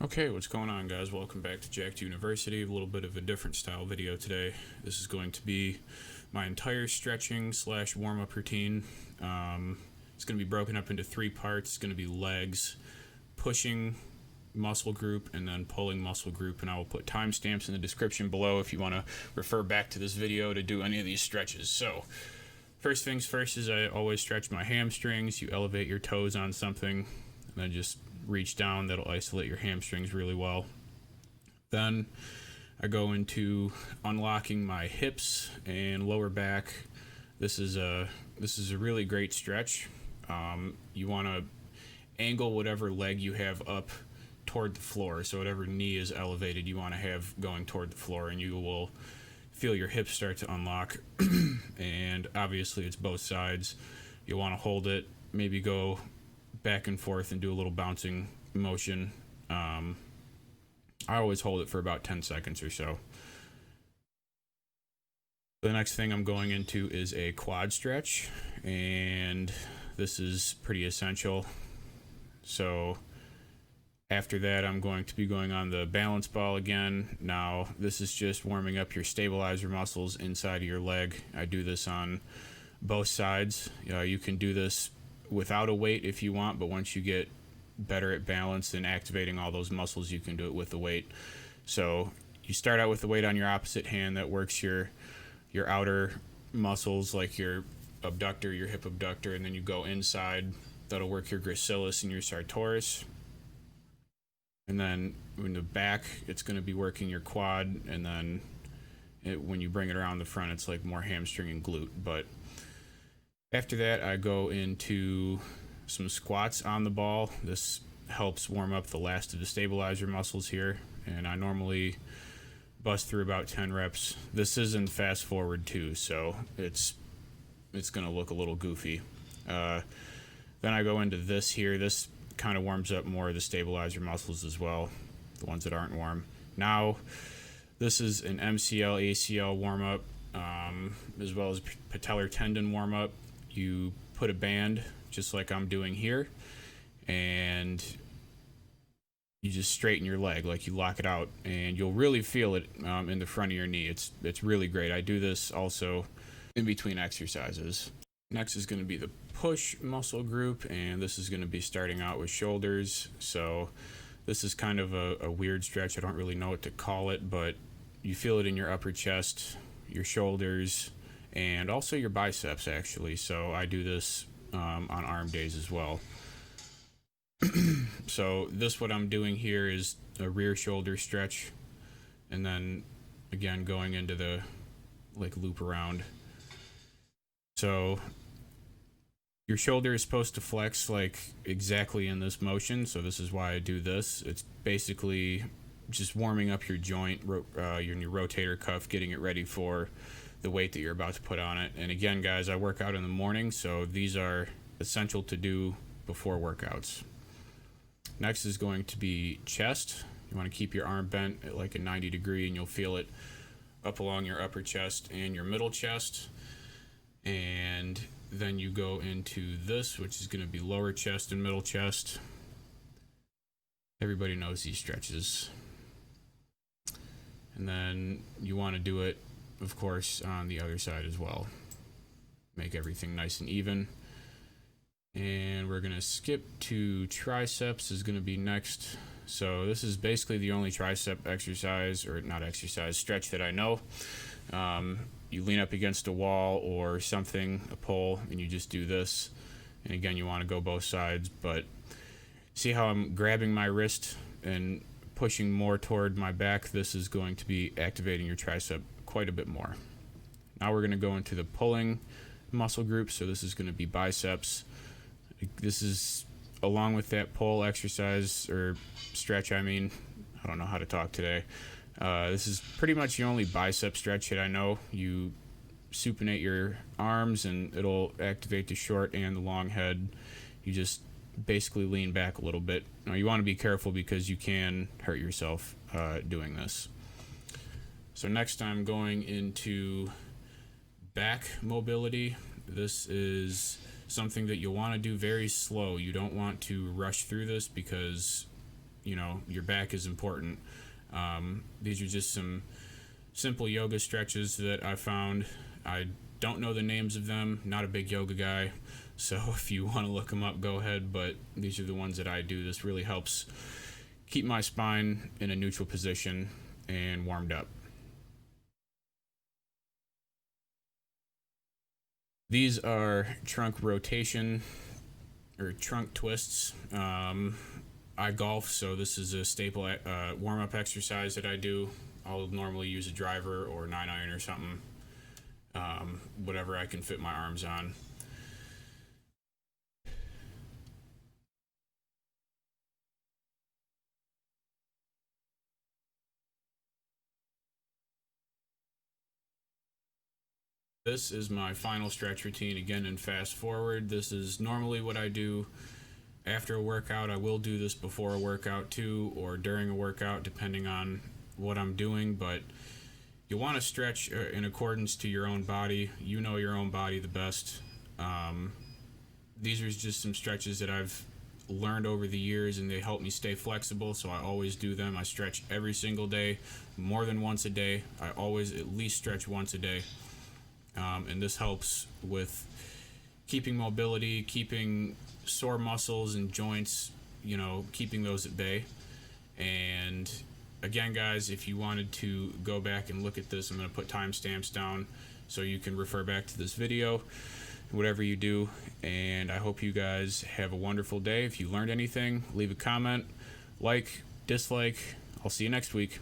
Okay, what's going on, guys? Welcome back to Jacked University. A little bit of a different style video today. This is going to be my entire stretching slash warm-up routine. It's going to be broken up into three parts. It's going to be legs, pushing muscle group, and then pulling muscle group. And I will put timestamps in the description below if you want to refer back to this video to do any of these stretches. So, first things first is I always stretch my hamstrings. You elevate your toes on something, and then just reach down. That'll isolate your hamstrings really well. Then I go into unlocking my hips and lower back. This is a really great stretch. You want to angle whatever leg you have up toward the floor, so whatever knee is elevated you want to have going toward the floor, and you will feel your hips start to unlock. And obviously it's both sides. You'll want to hold it, maybe go back and forth and do a little bouncing motion. I always hold it for about 10 seconds or so. The next thing I'm going into is a quad stretch, and this is pretty essential. So after that, I'm going to be going on the balance ball again. Now, this is just warming up your stabilizer muscles inside of your leg. I do this on both sides. You can do this without a weight if you want, but once you get better at balance and activating all those muscles, you can do it with the weight. So you start out with the weight on your opposite hand. That works your outer muscles like your abductor, your hip abductor, and then you go inside. That'll work your gracilis and your sartorius. And then in the back, it's going to be working your quad, and then when you bring it around the front, it's like more hamstring and glute. But after that, I go into some squats on the ball. This helps warm up the last of the stabilizer muscles here, and I normally bust through about 10 reps. This is in fast forward too, so it's going to look a little goofy. Then I go into this here. This kind of warms up more of the stabilizer muscles as well, the ones that aren't warm. Now, this is an MCL, ACL warm-up, as well as patellar tendon warm-up. You put a band, just like I'm doing here, and you just straighten your leg, like you lock it out, and you'll really feel it in the front of your knee. It's really great. I do this also in between exercises. Next is going to be the push muscle group, and this is going to be starting out with shoulders. So this is kind of a weird stretch. I don't really know what to call it, but you feel it in your upper chest, your shoulders, and also your biceps, actually. So I do this on arm days as well. So what I'm doing here is a rear shoulder stretch, and then again going into the loop around. So your shoulder is supposed to flex like exactly in this motion, so this is why I do this. It's basically just warming up your joint, your rotator cuff, getting it ready for the weight that you're about to put on it. And again, guys, I work out in the morning, so these are essential to do before workouts. Next is going to be chest. You want to keep your arm bent at like a 90 degree, and you'll feel it up along your upper chest and your middle chest. And then you go into this, which is going to be lower chest and middle chest. Everybody knows these stretches. And then you want to do it, of course, on the other side as well. Make everything nice and even. And we're going to skip to triceps is going to be next. So this is basically the only tricep exercise, or not exercise, stretch that I know. You lean up against a wall or something, a pole, and you just do this. And again, you want to go both sides, but see how I'm grabbing my wrist and pushing more toward my back? This is going to be activating your tricep quite a bit more. Now we're going to go into the pulling muscle group. So this is going to be biceps. This is along with that pull exercise or stretch. I don't know how to talk today. This is pretty much the only bicep stretch that I know. You supinate your arms and it'll activate the short and the long head. You just basically lean back a little bit. Now you want to be careful because you can hurt yourself doing this. So next I'm going into back mobility. This is something that you'll want to do very slow. You don't want to rush through this because your back is important. These are just some simple yoga stretches that I found. I don't know the names of them, not a big yoga guy, so if you want to look them up, go ahead, but these are the ones that I do. This really helps keep my spine in a neutral position and warmed up. These are trunk rotation or trunk twists. I golf, so this is a staple warm-up exercise that I do. I'll normally use a driver or 9-iron or something, whatever I can fit my arms on. This is my final stretch routine, again in fast forward. This is normally what I do after a workout. I will do this before a workout too, or during a workout, depending on what I'm doing, but you want to stretch in accordance to your own body. You know your own body the best. These are just some stretches that I've learned over the years, and they help me stay flexible, so I always do them. I stretch every single day, more than once a day. I always at least stretch once a day. And this helps with keeping mobility, keeping sore muscles and joints, keeping those at bay. And again, guys, if you wanted to go back and look at this, I'm going to put timestamps down so you can refer back to this video, whatever you do. And I hope you guys have a wonderful day. If you learned anything, leave a comment, like, dislike. I'll see you next week.